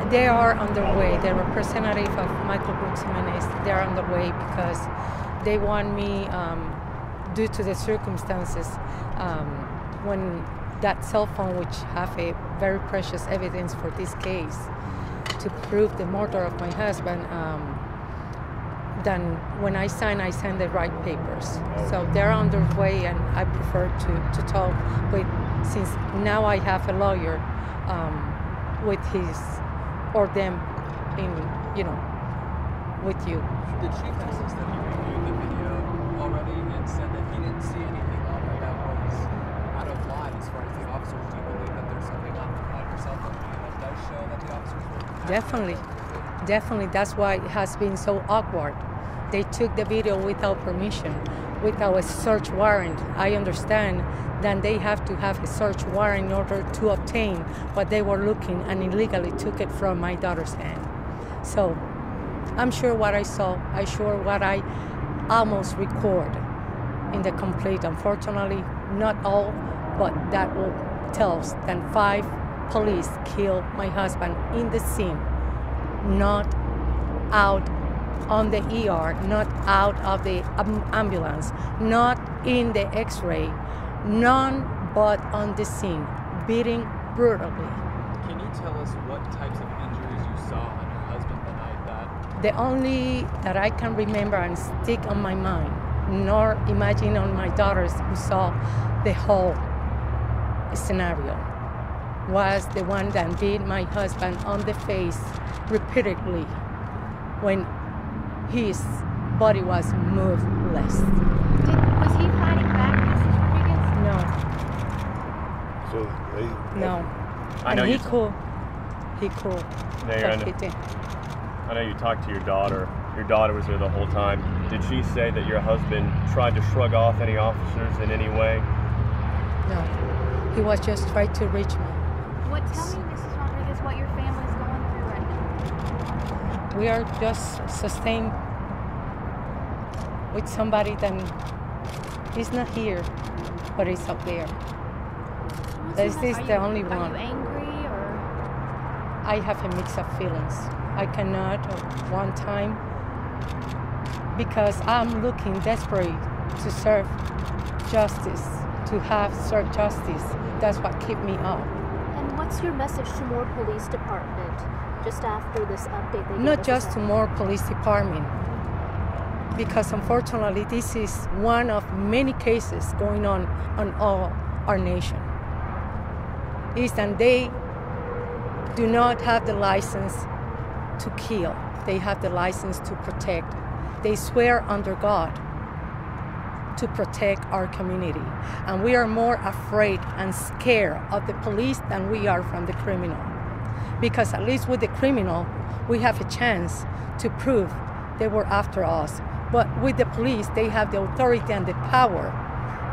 They are underway. The representative of Michael Brooks Jimenez, they are underway because they want me, due to the circumstances, when that cell phone, which have a very precious evidence for this case, to prove the murder of my husband, then when I sign the right papers. So they're underway, and I prefer to talk with, since now I have a lawyer, with his or them in, with you. The chief insists that he reviewed the video already and said that he didn't see anything on it that was out of line as far as the officers. Do you believe that there's something on your cell phone that does show that the officers were Definitely. That's why it has been so awkward. They took the video without permission, without a search warrant. I understand that they have to have a search warrant in order to obtain what they were looking, and illegally took it from my daughter's hand. So I'm sure what I saw, I'm sure what I almost record in the complete. Unfortunately, not all, but that will tell us that 5 police killed my husband in the scene, not out on the ER, not out of the ambulance, not in the x-ray, none but on the scene, beating brutally. Can you tell us what types of injuries you saw on your husband the night that? The only that I can remember and stick on my mind, nor imagine on my daughters who saw the whole scenario, was the one that beat my husband on the face repeatedly when his body was moveless. Was he fighting back, Mrs. Rodriguez? No. So No. I know and you. He cool. Nair, But he did. I know you talked to your daughter. Your daughter was there the whole time. Did she say that your husband tried to shrug off any officers in any way? No. He was just trying to reach me. Tell me, Mrs. Rodriguez, what your family's going through right now. We are just sustained with somebody that is not here, but is up there. This is the only one. Are you angry or? I have a mix of feelings. I cannot at one time, because I'm looking desperate to serve justice, to have served justice. That's what kept me up. And what's your message to more police department just after this update? Not just to more police department, because unfortunately this is one of many cases going on all our nation. Is that they do not have the license to kill. They have the license to protect. They swear under God to protect our community. And we are more afraid and scared of the police than we are from the criminal. Because at least with the criminal, we have a chance to prove they were after us. But with the police, they have the authority and the power.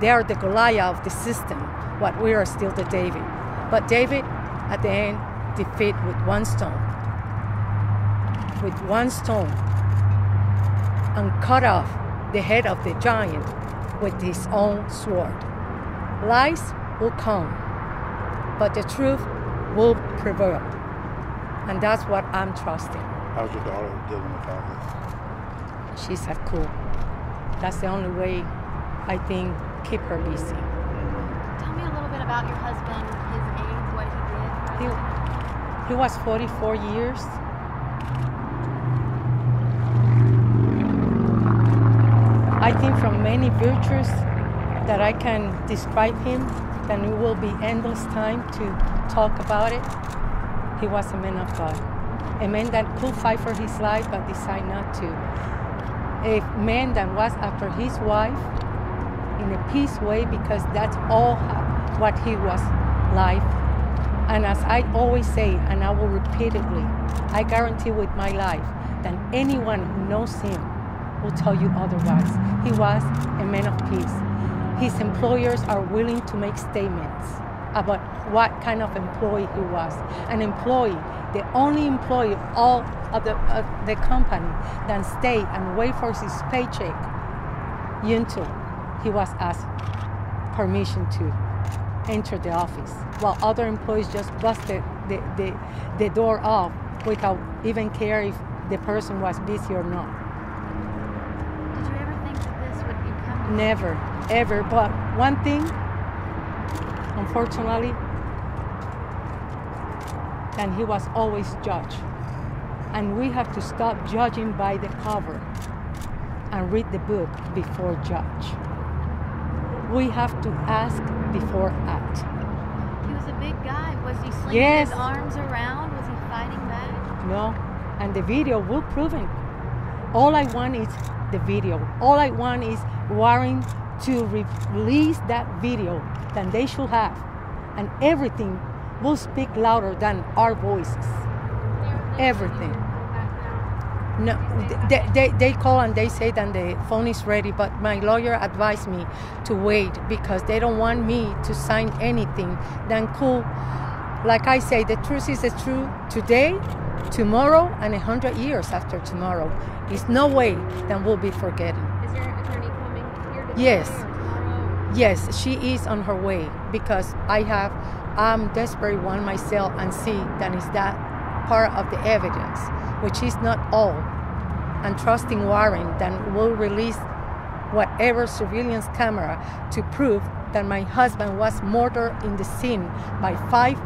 They are the Goliath of the system, but we are still the David. But David, at the end, defeat with one stone. With one stone. And cut off the head of the giant with his own sword. Lies will come, but the truth will prevail. And that's what I'm trusting. how's your daughter dealing with all this? She's at cool. That's the only way I think keep her busy. Tell me a little bit about your husband, his age, what he did. He was 44 years. I think from many virtues that I can describe him, then it will be endless time to talk about it. He was a man of God. A man that could fight for his life but decided not to. A man that was after his wife in a peace way, because that's all what he was life. And as I always say, and I will repeatedly, I guarantee with my life that anyone who knows him will tell you otherwise. He was a man of peace. His employers are willing to make statements about what kind of employee he was. An employee, the only employee of all of the company that stay and wait for his paycheck until he was asked permission to enter the office, while other employees just bust the door off without even care if the person was busy or not. Did you ever think that this would become? Never, ever. But one thing, unfortunately, and he was always judged. And we have to stop judging by the cover and read the book before judge. We have to ask before act. He was a big guy. Was he slinging Yes. his arms around? Was he fighting back? No, and the video will prove it. All I want is the video. All I want is Warren to release that video that they should have, and everything will speak louder than our voices. Everything. No, they call and they say that the phone is ready, but my lawyer advised me to wait because they don't want me to sign anything that could, like I say, the truth is the truth today, tomorrow, and 100 years after tomorrow. There's no way that we'll be forgetting. Is your attorney coming here today Yes. or tomorrow? Yes, she is on her way because I'm desperate one myself and see that is that part of the evidence, which is not all, and trusting Warren that will release whatever surveillance camera to prove that my husband was murdered in the scene by 5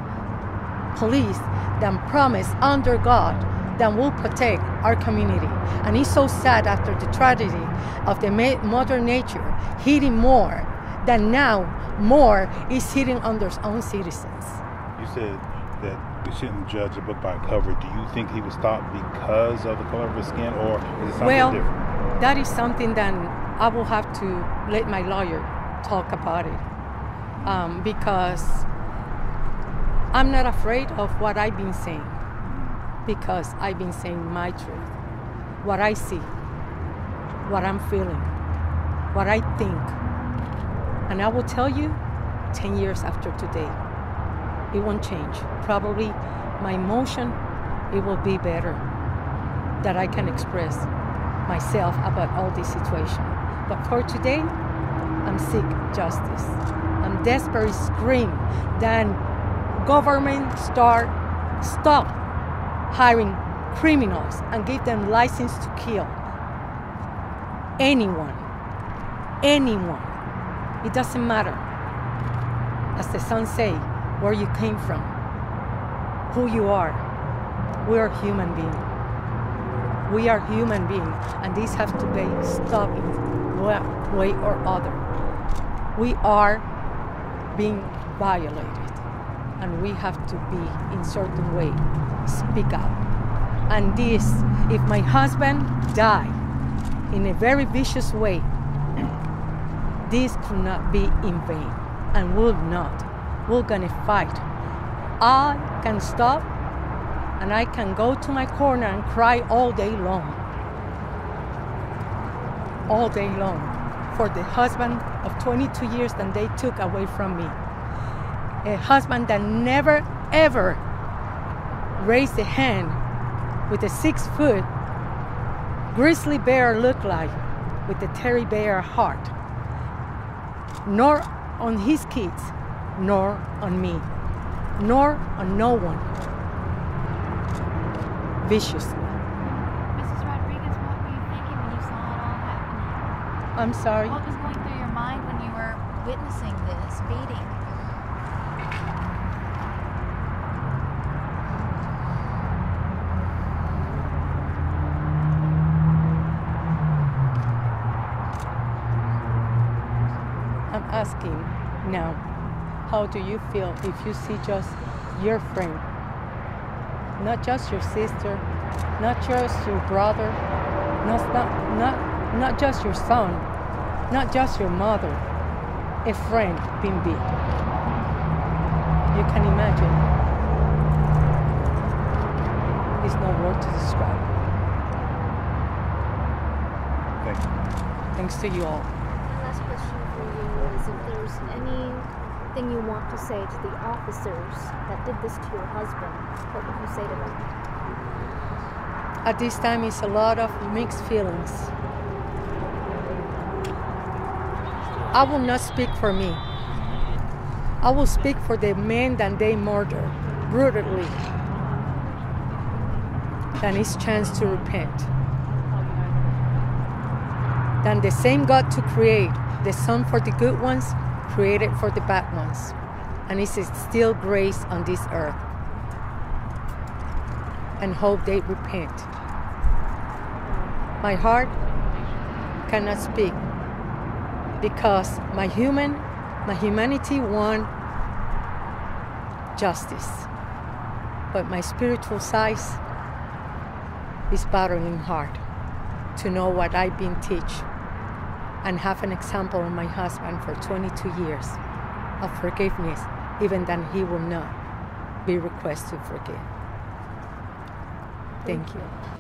police that promise under God that will protect our community. And it's so sad after the tragedy of the Mother Nature hitting more, that now more is hitting on their own citizens. You said that we shouldn't judge a book by cover. Do you think he was stopped because of the color of his skin, or is it something Well, different? that is something that I will have to let my lawyer talk about it, because I'm not afraid of what I've been saying, because I've been saying my truth, what I see, what I'm feeling, what I think. And I will tell you 10 years after today, it won't change. Probably my emotion, it will be better, that I can express myself about all this situation. But for today, I'm seek justice. I'm desperate scream that government stop hiring criminals and give them license to kill anyone. It doesn't matter. As the song say, where you came from, who you are. We are human beings. We are human beings, and these have to be stopped in one way or other. We are being violated, and we have to be in certain way, speak out. And this, if my husband died in a very vicious way, this could not be in vain, and will not. We're gonna fight. I can stop, and I can go to my corner and cry all day long. All day long. For the husband of 22 years that they took away from me. A husband that never, ever raised a hand with a 6-foot grizzly bear look like, with a teddy bear heart. Nor on his kids, nor on me, nor on no one. Viciously. Mrs. Rodriguez, what were you thinking when you saw it all happening? I'm sorry. What was going through your mind when you were witnessing this beating? I'm asking now, how do you feel if you see just your friend, not just your sister, not just your brother, not just your son, not just your mother, a friend being beat? You can imagine. There's no word to describe. Thank you. Thanks to you all. My last question for you is if there's anything you want to say to the officers that did this to your husband, what would you say to them? At this time, it's a lot of mixed feelings. I will not speak for me. I will speak for the men that they murdered brutally. than his chance to repent. Than the same God to create the sun for the good ones, created for the bad ones. And it's still grace on this earth. And hope they repent. My heart cannot speak because my humanity want justice. But my spiritual side is battling hard to know what I've been taught and have an example of my husband for 22 years of forgiveness, even then he will not be requested to forgive. Thank you.